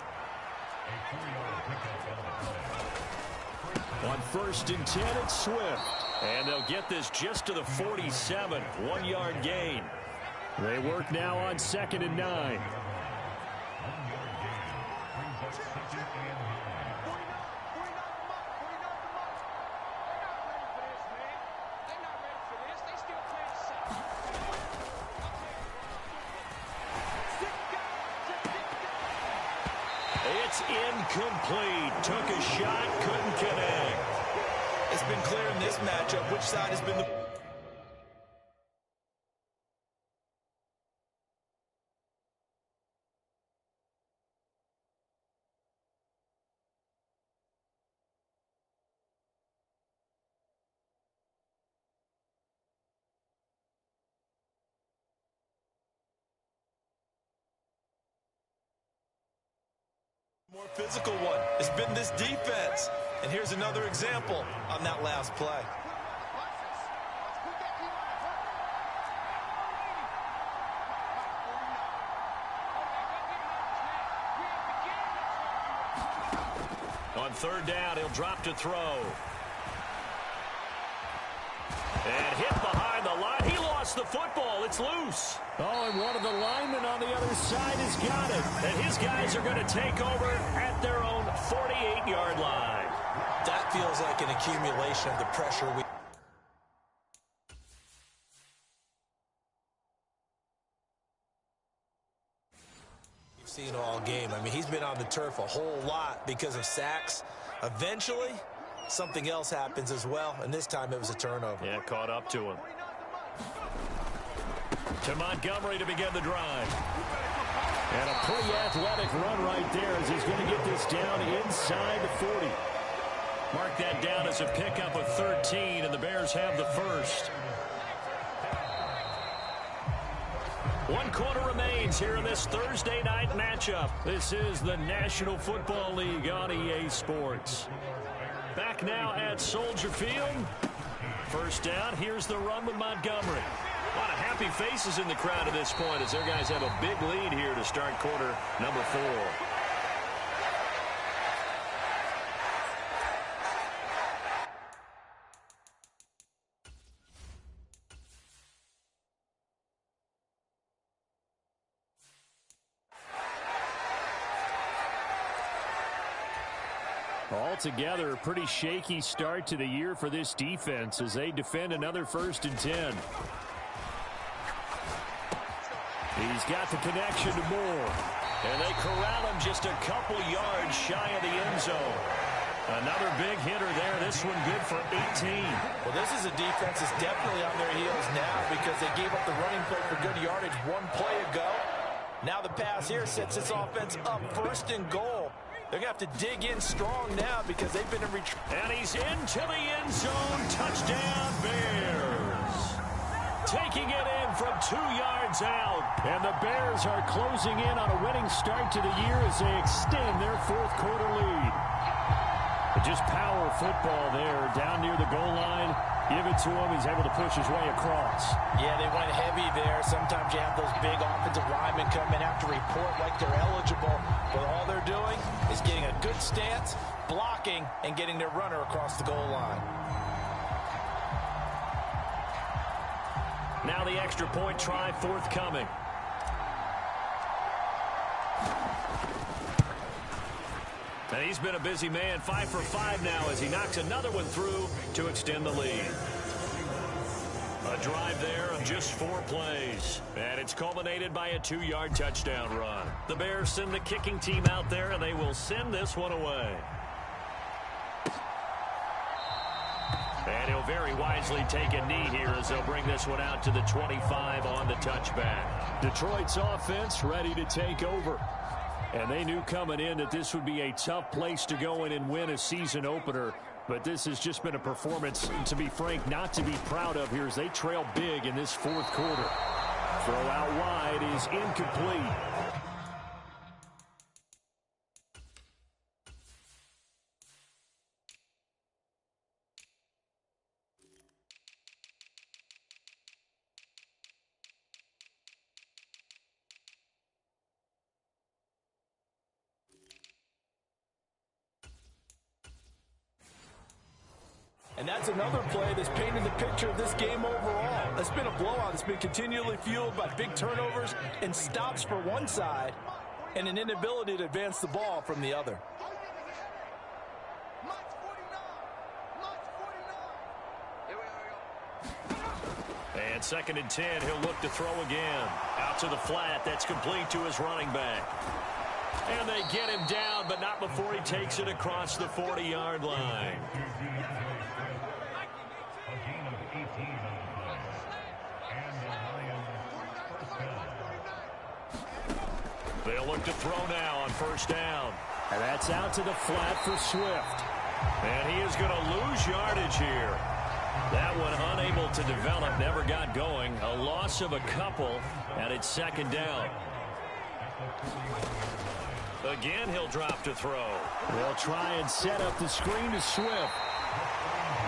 On 1st and 10, it's Swift. And they'll get this just to the 47, 1-yard gain. They work now on 2nd and 9. It's incomplete. Took a shot, couldn't connect. It's been clear in this matchup which side has been the... more physical one. It's been this defense. And here's another example on that last play. On 3rd down, he'll drop to throw. And hit behind the line. He lost the football. It's loose. Oh, and one of the linemen on the other side has got it. And his guys are going to take over at their own 48-yard line. That feels like an accumulation of the pressure we've seen all game. I mean, he's been on the turf a whole lot because of sacks. Eventually, something else happens as well, and this time it was a turnover. Yeah, caught up to him. To Montgomery to begin the drive. And a pretty athletic run right there as he's going to get this down inside the 40. Mark that down as a pickup of 13, and the Bears have the first. 1 quarter remains here in this Thursday night matchup. This is the National Football League on EA Sports. Back now at Soldier Field. First down, here's the run with Montgomery. A lot of happy faces in the crowd at this point as their guys have a big lead here to start quarter number 4. Altogether, a pretty shaky start to the year for this defense as they defend another 1st and 10. He's got the connection to Moore. And they corral him just a couple yards shy of the end zone. Another big hitter there. This one good for 18. Well, this is a defense that's definitely on their heels now because they gave up the running play for good yardage one play ago. Now the pass here sets this offense up 1st and goal. They're going to have to dig in strong now because they've been in retreat. And he's into the end zone. Touchdown, Bears. Taking it in from 2 yards out. And the Bears are closing in on a winning start to the year as they extend their 4th quarter lead. Just power football there down near the goal line. Give it to him. He's able to push his way across. Yeah, they went heavy there. Sometimes you have those big offensive linemen come in after report like they're eligible. But all they're doing is getting a good stance, blocking, and getting their runner across the goal line. Now the extra point try forthcoming. And he's been a busy man, 5 for 5 now as he knocks another one through to extend the lead. A drive there of just 4 plays. And it's culminated by a 2-yard touchdown run. The Bears send the kicking team out there, and they will send this one away. And he'll very wisely take a knee here as they'll bring this one out to the 25 on the touchback. Detroit's offense ready to take over. And they knew coming in that this would be a tough place to go in and win a season opener. But this has just been a performance, to be frank, not to be proud of here as they trail big in this 4th quarter. Throw out wide is incomplete. And that's another play that's painted the picture of this game overall. It's been a blowout. It's been continually fueled by big turnovers and stops for one side and an inability to advance the ball from the other. And 2nd and 10, he'll look to throw again. Out to the flat, that's complete to his running back. And they get him down, but not before he takes it across the 40-yard line. They'll look to throw now on 1st down. And that's out to the flat for Swift. And he is going to lose yardage here. That one unable to develop, never got going. A loss of a couple, and it's 2nd down. Again, he'll drop to throw. They'll try and set up the screen to Swift.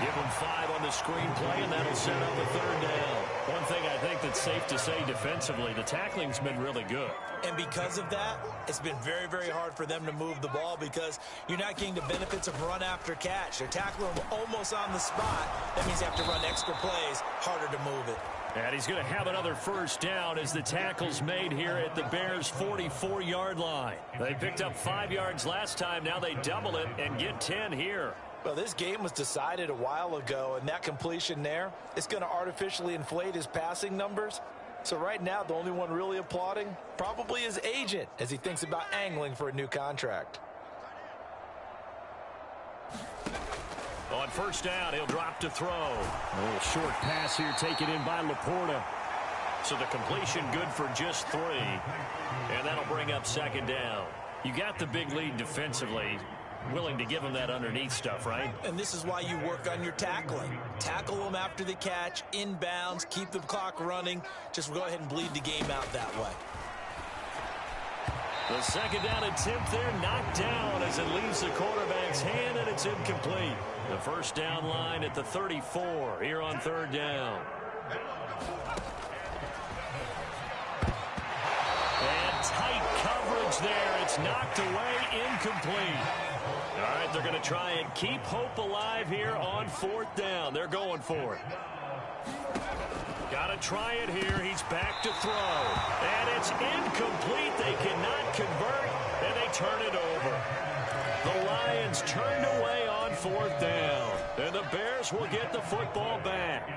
Give him 5 on the screen play, and that'll set up a 3rd down. One thing I think that's safe to say defensively, the tackling's been really good. And because of that, it's been very, very hard for them to move the ball because you're not getting the benefits of run after catch. They're tackling them almost on the spot. That means you have to run extra plays, harder to move it. And he's going to have another 1st down as the tackle's made here at the Bears' 44-yard line. They picked up 5 yards last time. Now they double it and get 10 here. Well, this game was decided a while ago, and that completion there is going to artificially inflate his passing numbers. So right now, the only one really applauding probably his agent as he thinks about angling for a new contract. On 1st down, he'll drop to throw. A little short pass here taken in by Laporta. So the completion good for just 3. And that'll bring up 2nd down. You got the big lead defensively. Willing to give him that underneath stuff, right? And this is why you work on your tackling. Tackle them after the catch, inbounds, keep the clock running. Just go ahead and bleed the game out that way. The 2nd down attempt there knocked down as it leaves the quarterback's hand, and it's incomplete. The 1st down line at the 34 here on 3rd down. And tight coverage there. It's knocked away, incomplete. All right, they're going to try and keep hope alive here on 4th down. They're going for it. Got to try it here. He's back to throw. And it's incomplete. They cannot convert. And they turn it over. The Lions turned away on 4th down. And the Bears will get the football back.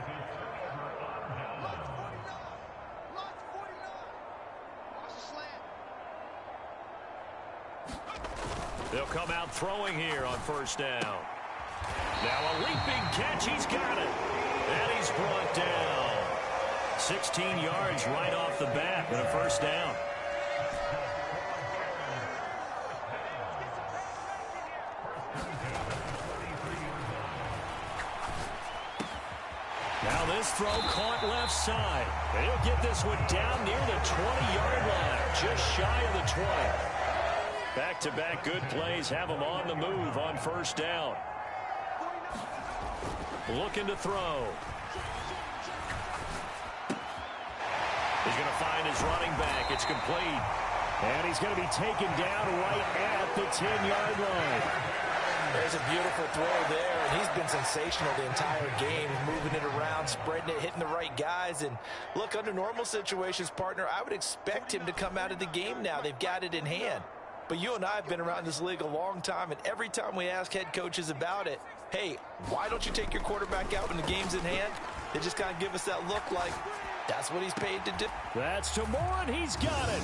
They'll come out throwing here on 1st down. Now a leaping catch. He's got it. And he's brought down. 16 yards right off the bat and a 1st down. Now this throw caught left side. They'll get this one down near the 20-yard line, just shy of the 20. Back-to-back good plays have them on the move on 1st down. Looking to throw. He's going to find his running back. It's complete. And he's going to be taken down right at the 10-yard line. There's a beautiful throw there, and he's been sensational the entire game, moving it around, spreading it, hitting the right guys. And look, under normal situations, partner, I would expect him to come out of the game now. They've got it in hand. But you and I have been around this league a long time, and every time we ask head coaches about it, hey, why don't you take your quarterback out when the game's in hand? They just kind of give us that look like that's what he's paid to do. That's to Moore, and he's got it.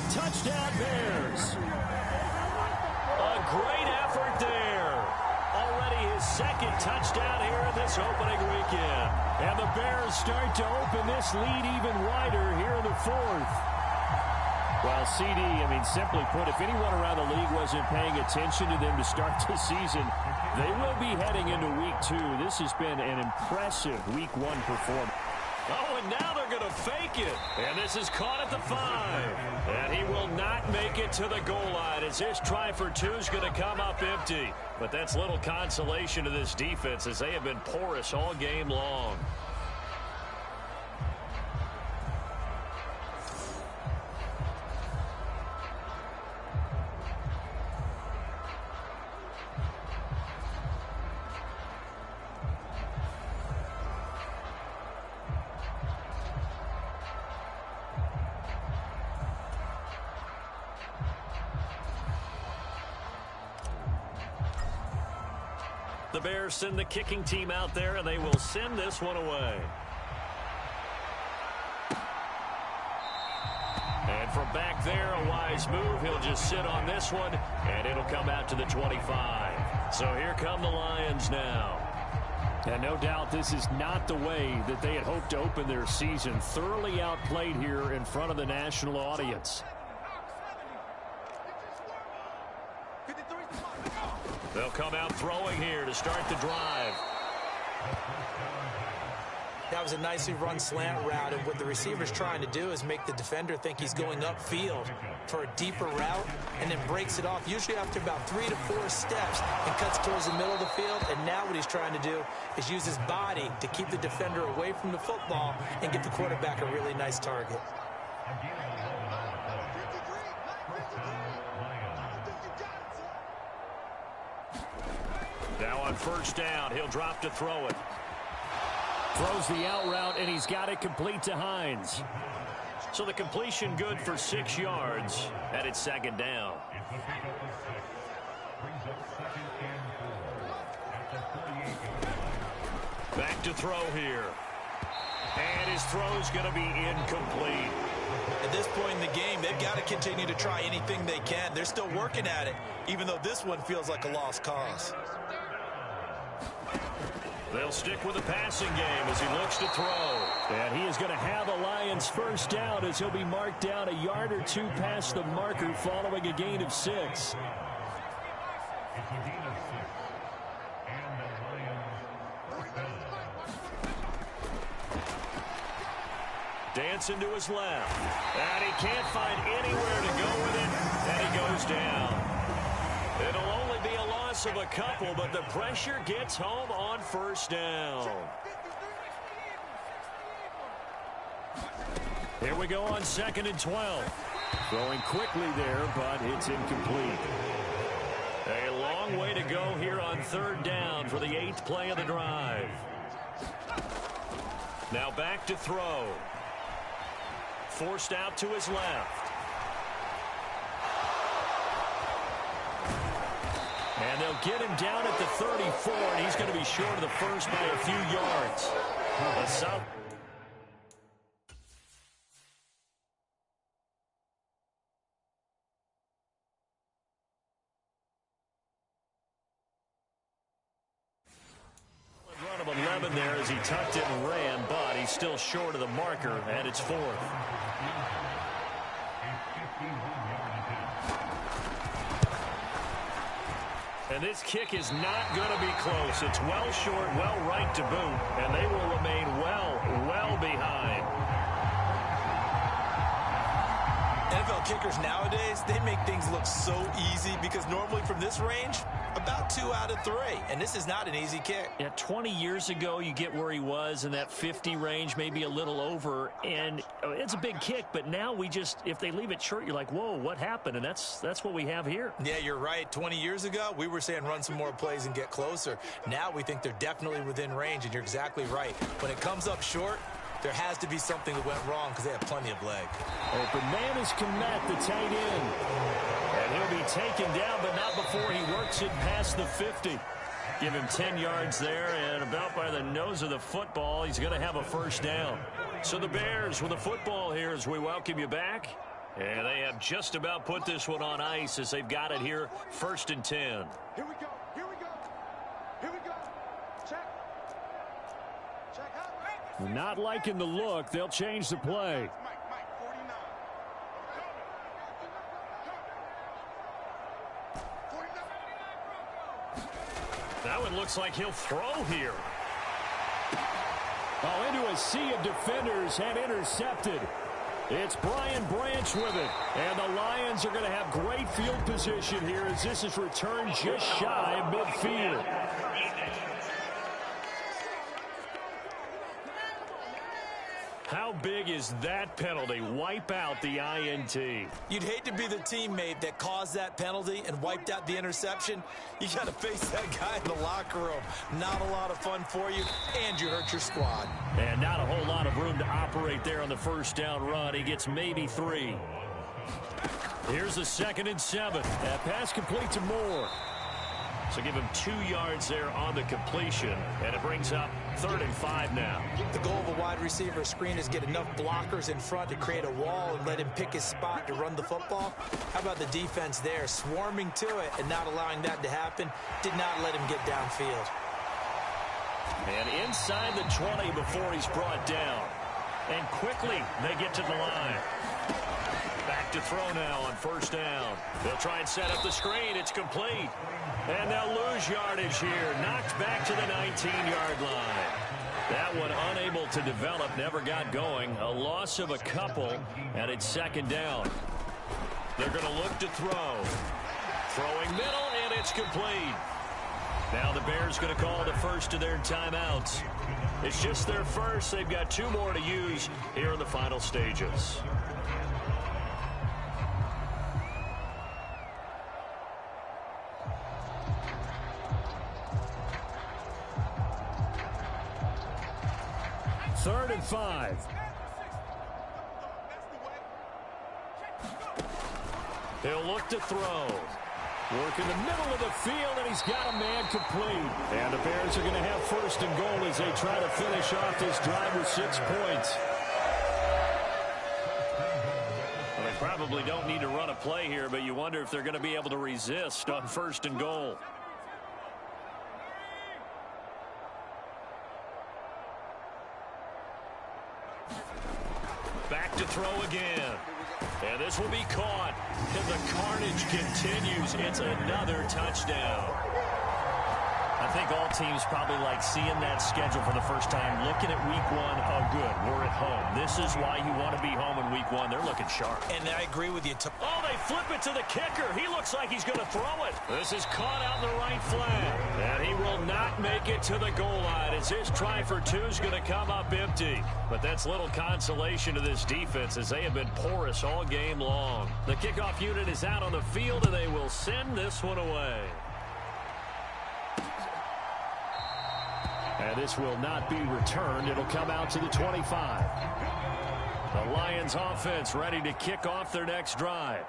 Touchdown, Bears. A great effort there. Already his 2nd touchdown here in this opening weekend. And the Bears start to open this lead even wider here in the 4th. Well, CD, simply put, if anyone around the league wasn't paying attention to them to start the season, they will be heading into week 2. This has been an impressive week 1 performance. Oh, and now they're going to fake it. And this is caught at the 5. And he will not make it to the goal line as this try for 2 is going to come up empty. But that's little consolation to this defense as they have been porous all game long. The Bears send the kicking team out there, and they will send this one away. And from back there, a wise move. He'll just sit on this one, and it'll come out to the 25. So here come the Lions now. And no doubt this is not the way that they had hoped to open their season. Thoroughly outplayed here in front of the national audience. They'll come out throwing here to start the drive. That was a nicely run slant route, and what the receiver's trying to do is make the defender think he's going upfield for a deeper route and then breaks it off, usually after about 3 to 4 steps, and cuts towards the middle of the field. And now what he's trying to do is use his body to keep the defender away from the football and give the quarterback a really nice target. Now on 1st down, he'll drop to throw it. Throws the out route, and he's got it complete to Hines. So the completion good for 6 yards, and it's 2nd down. Back to throw here. And his throw's going to be incomplete. At this point in the game, they've got to continue to try anything they can. They're still working at it, even though this one feels like a lost cause. They'll stick with the passing game as he looks to throw. And he is going to have a Lions 1st down as he'll be marked down a yard or 2 past the marker following a gain of 6. Dancing to his left. And he can't find anywhere to go with it. And he goes down. It'll only be a loss of a couple, but the pressure gets home on 1st down. Here we go on 2nd and 12. Throwing quickly there, but it's incomplete. A long way to go here on 3rd down for the 8th play of the drive. Now back to throw. Forced out to his left. And they'll get him down at the 34, and he's going to be short of the first by a few yards. A solid. Run of 11 there as he tucked it and ran, but he's still short of the marker, and it's fourth. And this kick is not going to be close. It's well short, well right to boot, and they will remain well behind. NFL kickers nowadays, they make things look so easy because normally from this range, about 2 out of 3. And this is not an easy kick. Yeah, 20 years ago, you get where he was in that 50 range, maybe a little over. And it's a big kick, but now we just, if they leave it short, you're like, whoa, what happened? And that's what we have here. Yeah, you're right. 20 years ago, we were saying run some more plays and get closer. Now we think they're definitely within range, and you're exactly right. When it comes up short, there has to be something that went wrong because they have plenty of leg. Open man is Komet, the tight end. And he'll be taken down, but not before he works it past the 50. Give him 10 yards there, and about by the nose of the football, he's going to have a first down. So the Bears with the football here as we welcome you back. And they have just about put this one on ice as they've got it here, 1st and 10. Here we go. Here we go. Here we go. Check. Check out. Not liking the look. They'll change the play. Mike, 49. 49. That one looks like he'll throw here. Oh, into a sea of defenders and intercepted. It's Brian Branch with it. And the Lions are going to have great field position here as this is returned just shy of midfield. How big is that penalty? Wipe out the INT. You'd hate to be the teammate that caused that penalty and wiped out the interception. You got to face that guy in the locker room. Not a lot of fun for you, and you hurt your squad. And not a whole lot of room to operate there on the first down run. He gets maybe 3. Here's the 2nd and 7. That pass complete to Moore. So give him 2 yards there on the completion, and it brings up 3rd and 5 now. The goal of a wide receiver screen is get enough blockers in front to create a wall and let him pick his spot to run the football. How about the defense there, swarming to it and not allowing that to happen? Did not let him get downfield. And inside the 20 before he's brought down. And quickly they get to the line. Back to throw now on 1st down. They'll try and set up the screen. It's complete. And they'll lose yardage here. Knocked back to the 19-yard line. That one unable to develop, never got going. A loss of a couple, and it's 2nd down. They're going to look to throw. Throwing middle, and it's complete. Now the Bears going to call the first of their timeouts. It's just their first. They've got 2 more to use here in the final stages. Third and 5. He'll look to throw. Work in the middle of the field, and he's got a man complete. And the Bears are going to have 1st and goal as they try to finish off this drive with 6 points. Well, they probably don't need to run a play here, but you wonder if they're going to be able to resist on 1st and goal. Back to throw again. And this will be caught. And the carnage continues. It's another touchdown. I think all teams probably like seeing that schedule for the first time, looking at week 1. Oh, good, we're at home. This is why you want to be home in week 1. They're looking sharp. And I agree with you. Oh, they flip it to the kicker. He looks like he's going to throw it. This is caught out in the right flag. And he will not make it to the goal line as his try for 2 is going to come up empty. But that's little consolation to this defense as they have been porous all game long. The kickoff unit is out on the field, and they will send this one away. And this will not be returned. It'll come out to the 25. The Lions offense ready to kick off their next drive.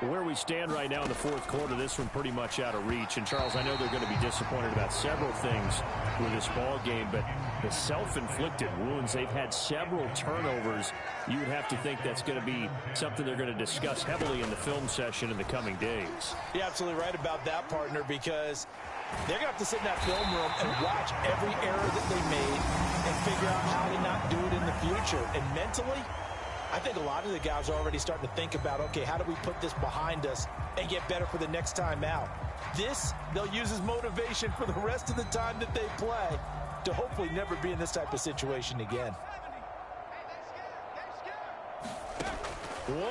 Where we stand right now in the fourth quarter, this one pretty much out of reach. And, Charles, I know they're going to be disappointed about several things with this ball game, but the self-inflicted wounds, they've had several turnovers. You would have to think that's going to be something they're going to discuss heavily in the film session in the coming days. You're absolutely right about that, partner, because they're going to have to sit in that film room and watch every error that they made and figure out how to not do it in the future. And mentally, I think a lot of the guys are already starting to think about, okay, how do we put this behind us and get better for the next time out? This, they'll use as motivation for the rest of the time that they play to hopefully never be in this type of situation again.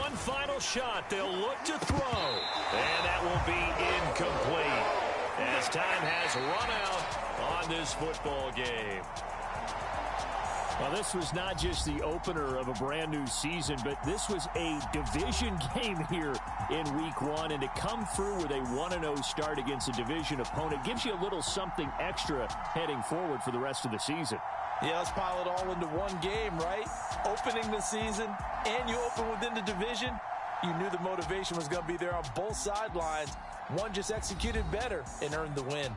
One final shot. They'll look to throw. And that will be incomplete as time has run out on this football game. Well, this was not just the opener of a brand new season, but this was a division game here in week one. And to come through with a 1-0 start against a division opponent gives you a little something extra heading forward for the rest of the season. Yeah, let's pile it all into one game, right? Opening the season, and you open within the division. You knew the motivation was going to be there on both sidelines. One just executed better and earned the win.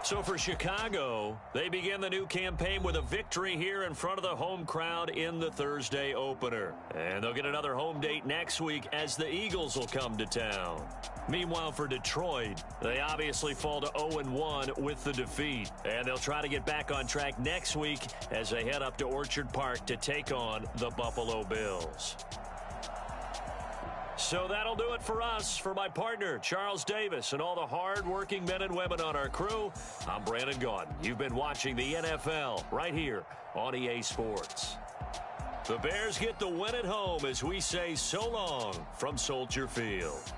So for Chicago, they begin the new campaign with a victory here in front of the home crowd in the Thursday opener. And they'll get another home date next week as the Eagles will come to town. Meanwhile, for Detroit, they obviously fall to 0-1 with the defeat. And they'll try to get back on track next week as they head up to Orchard Park to take on the Buffalo Bills. So that'll do it for us. For my partner, Charles Davis, and all the hard-working men and women on our crew, I'm Brandon Gaudin. You've been watching the NFL right here on EA Sports. The Bears get the win at home as we say so long from Soldier Field.